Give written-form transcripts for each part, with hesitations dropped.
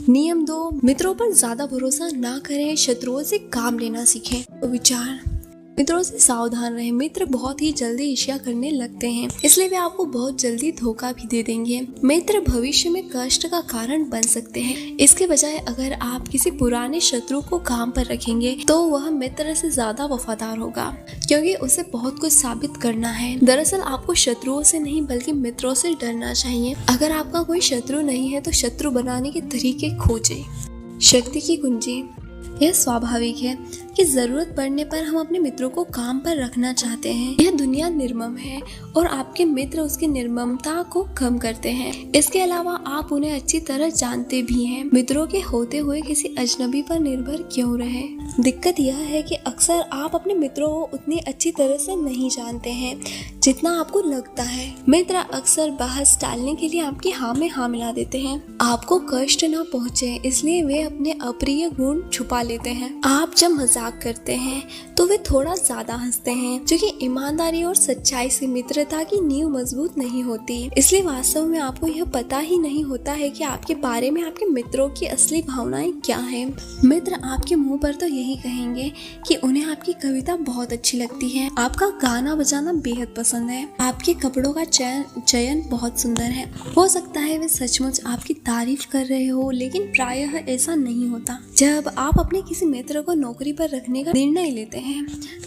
नियम 2, मित्रों पर ज्यादा भरोसा ना करें, शत्रुओं से काम लेना सीखें। तो विचार, मित्रों से सावधान रहें। मित्र बहुत ही जल्दी ईर्ष्या करने लगते हैं, इसलिए वे आपको बहुत जल्दी धोखा भी दे देंगे। मित्र भविष्य में कष्ट का कारण बन सकते हैं। इसके बजाय अगर आप किसी पुराने शत्रु को काम पर रखेंगे तो वह मित्र से ज्यादा वफादार होगा, क्योंकि उसे बहुत कुछ साबित करना है। दरअसल आपको शत्रुओं से नहीं बल्कि मित्रों से डरना चाहिए। अगर आपका कोई शत्रु नहीं है तो शत्रु बनाने के तरीके खोजें। शक्ति की कुंजी, यह स्वाभाविक है कि जरूरत पड़ने पर हम अपने मित्रों को काम पर रखना चाहते हैं। यह दुनिया निर्मम है और आपके मित्र उसकी निर्ममता को कम करते हैं। इसके अलावा आप उन्हें अच्छी तरह जानते भी हैं। मित्रों के होते हुए किसी अजनबी पर निर्भर क्यों रहे? दिक्कत यह है कि अक्सर आप अपने मित्रों को उतनी अच्छी तरह से नहीं जानते हैं जितना आपको लगता है। मित्र अक्सर बहस टालने के लिए आपकी हाँ में हाँ मिला देते हैं। आपको कष्ट न पहुँचे इसलिए वे अपने अप्रिय गुण छुपा लेते हैं। आप जब मजाक करते हैं तो वे थोड़ा ज्यादा हंसते हैं, जो कि ईमानदारी और सच्चाई से मित्रता की नींव मजबूत नहीं होती। इसलिए वास्तव में आपको यह पता ही नहीं होता है कि आपके बारे में आपके मित्रों की असली भावनाएं क्या हैं। मित्र आपके मुंह पर तो यही कहेंगे कि उन्हें आपकी कविता बहुत अच्छी लगती है, आपका गाना बजाना बेहद पसंद है, आपके कपड़ों का चयन बहुत सुंदर है। हो सकता है वे सचमुच आपकी तारीफ कर रहे हो, लेकिन प्रायः ऐसा नहीं होता। जब आप अपने किसी मित्र को नौकरी पर रखने का निर्णय लेते हैं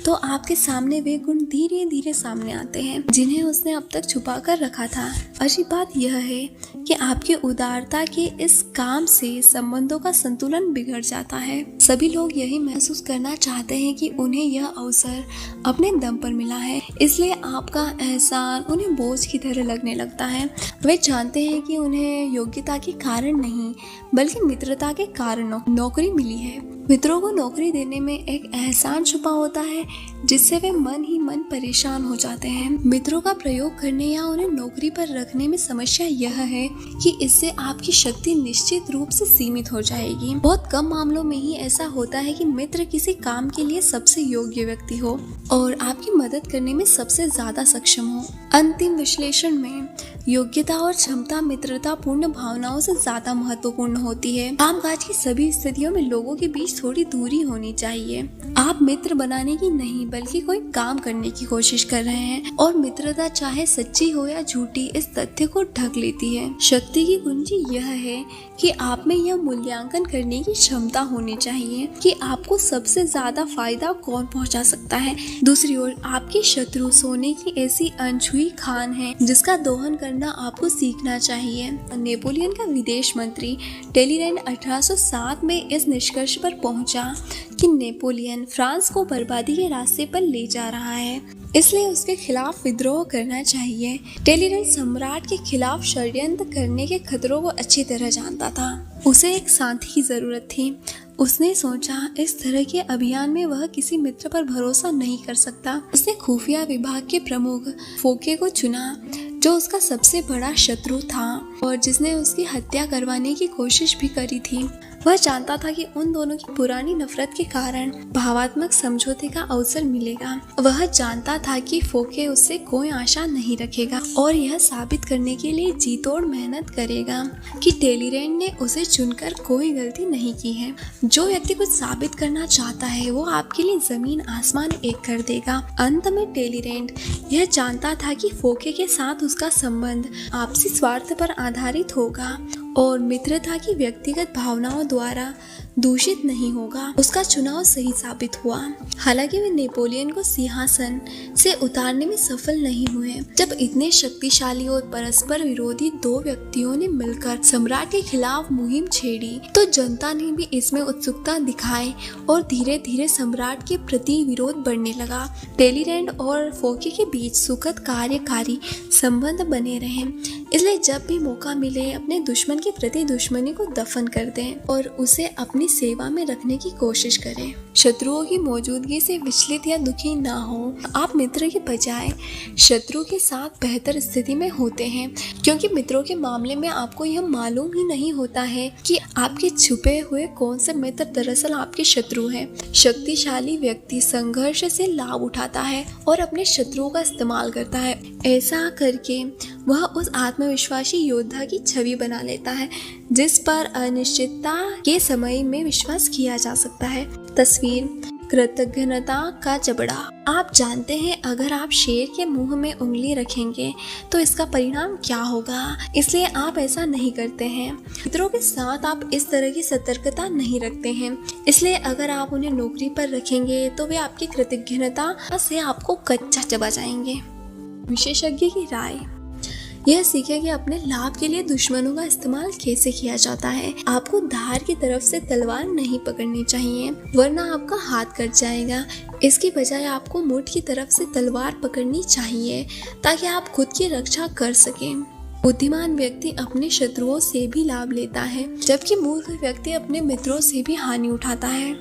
तो आपके सामने वे गुण धीरे धीरे सामने आते हैं जिन्हें उसने अब तक छुपा कर रखा था। अच्छी बात यह है कि आपकी उदारता के इस काम से संबंधों का संतुलन बिगड़ जाता है। सभी लोग यही महसूस करना चाहते हैं कि उन्हें यह अवसर अपने दम पर मिला है, इसलिए आपका एहसान उन्हें बोझ की तरह लगने लगता है। वे जानते हैं कि उन्हें योग्यता के कारण नहीं बल्कि मित्रता के कारण नौकरी मिली है। मित्रों को नौकरी देने में एक एहसान छुपा होता है जिससे वे मन ही मन परेशान हो जाते हैं। मित्रों का प्रयोग करने या उन्हें नौकरी पर रखने में समस्या यह है कि इससे आपकी शक्ति निश्चित रूप से सीमित हो जाएगी। बहुत कम मामलों में ही ऐसा होता है कि मित्र किसी काम के लिए सबसे योग्य व्यक्ति हो और आपकी मदद करने में सबसे ज्यादा सक्षम हो। अंतिम विश्लेषण में योग्यता और क्षमता मित्रता पूर्ण भावनाओं से ज्यादा महत्वपूर्ण होती है। कामकाज की सभी स्थितियों में लोगों के बीच थोड़ी दूरी होनी चाहिए। आप मित्र बनाने की नहीं बल्कि कोई काम करने की कोशिश कर रहे हैं और मित्रता चाहे सच्ची हो या झूठी इस तथ्य को ढक लेती है। शक्ति की कुंजी यह है कि आप में यह मूल्यांकन करने की क्षमता होनी चाहिए कि आपको सबसे ज्यादा फायदा कौन पहुंचा सकता है। दूसरी ओर आपके शत्रु सोने की ऐसी अनछुई खान है जिसका दोहन करना आपको सीखना चाहिए। नेपोलियन का विदेश मंत्री टेलीरैंड 1807 में इस निष्कर्ष पर पहुंचा कि नेपोलियन फ्रांस को बर्बादी के रास्ते पर ले जा रहा है, इसलिए उसके खिलाफ विद्रोह करना चाहिए। टेलीरैंड सम्राट के खिलाफ षड्यंत्र करने के खतरों को अच्छी तरह जानता था। उसे एक साथी की जरूरत थी। उसने सोचा इस तरह के अभियान में वह किसी मित्र पर भरोसा नहीं कर सकता। उसने खुफिया विभाग के प्रमुख फोके को चुना जो उसका सबसे बड़ा शत्रु था और जिसने उसकी हत्या करवाने की कोशिश भी करी थी। वह जानता था कि उन दोनों की पुरानी नफरत के कारण भावात्मक समझौते का अवसर मिलेगा। वह जानता था कि फोके उससे कोई आशा नहीं रखेगा और यह साबित करने के लिए जी तोड़ मेहनत करेगा कि टेलीरैंड ने उसे चुनकर कोई गलती नहीं की है। जो व्यक्ति कुछ साबित करना चाहता है वो आपके लिए जमीन आसमान एक कर देगा। अंत में टेलीरैंड यह जानता था कि फोके के साथ उसका संबंध आपसी स्वार्थ पर आधारित होगा और मित्रता की व्यक्तिगत भावनाओं द्वारा दूषित नहीं होगा। उसका चुनाव सही साबित हुआ। हालांकि वे नेपोलियन को सिंहासन से उतारने में सफल नहीं हुए। जब इतने शक्तिशाली और परस्पर विरोधी दो व्यक्तियों ने मिलकर सम्राट के खिलाफ मुहिम छेड़ी तो जनता ने भी इसमें उत्सुकता दिखाई और धीरे धीरे सम्राट के प्रति विरोध बढ़ने लगा। टेलीरैंड और फोके के बीच सुखद कार्यकारी संबंध बने रहे, इसलिए जब भी मौका मिले अपने दुश्मन के प्रति दुश्मनी को दफन कर दें और उसे अपनी सेवा में रखने की कोशिश करें। शत्रुओं की मौजूदगी से विचलित या दुखी ना हो। आप मित्र के बजाय शत्रु के साथ बेहतर स्थिति में होते हैं, क्योंकि मित्रों के मामले में आपको यह मालूम ही नहीं होता है कि आपके छुपे हुए कौन से मित्र दरअसल आपके शत्रु हैं। शक्तिशाली व्यक्ति संघर्ष से लाभ उठाता है और अपने शत्रुओं का इस्तेमाल करता है। ऐसा करके वह उस आत्मविश्वासी योद्धा की छवि बना लेता है जिस पर अनिश्चितता के समय में विश्वास किया जा सकता है। तस्वीर कृतज्ञता का जबड़ा। आप जानते हैं अगर आप शेर के मुंह में उंगली रखेंगे तो इसका परिणाम क्या होगा, इसलिए आप ऐसा नहीं करते हैं। मित्रों के साथ आप इस तरह की सतर्कता नहीं रखते हैं, इसलिए अगर आप उन्हें नौकरी पर रखेंगे तो वे आपकी कृतज्ञता से आपको कच्चा चबा जाएंगे। विशेषज्ञ की राय। यह सीखें कि अपने लाभ के लिए दुश्मनों का इस्तेमाल कैसे किया जाता है। आपको धार की तरफ से तलवार नहीं पकड़नी चाहिए वरना आपका हाथ कट जाएगा। इसकी बजाय आपको मुठ की तरफ से तलवार पकड़नी चाहिए ताकि आप खुद की रक्षा कर सकें। बुद्धिमान व्यक्ति अपने शत्रुओं से भी लाभ लेता है जबकि मूर्ख व्यक्ति अपने मित्रों से भी हानि उठाता है।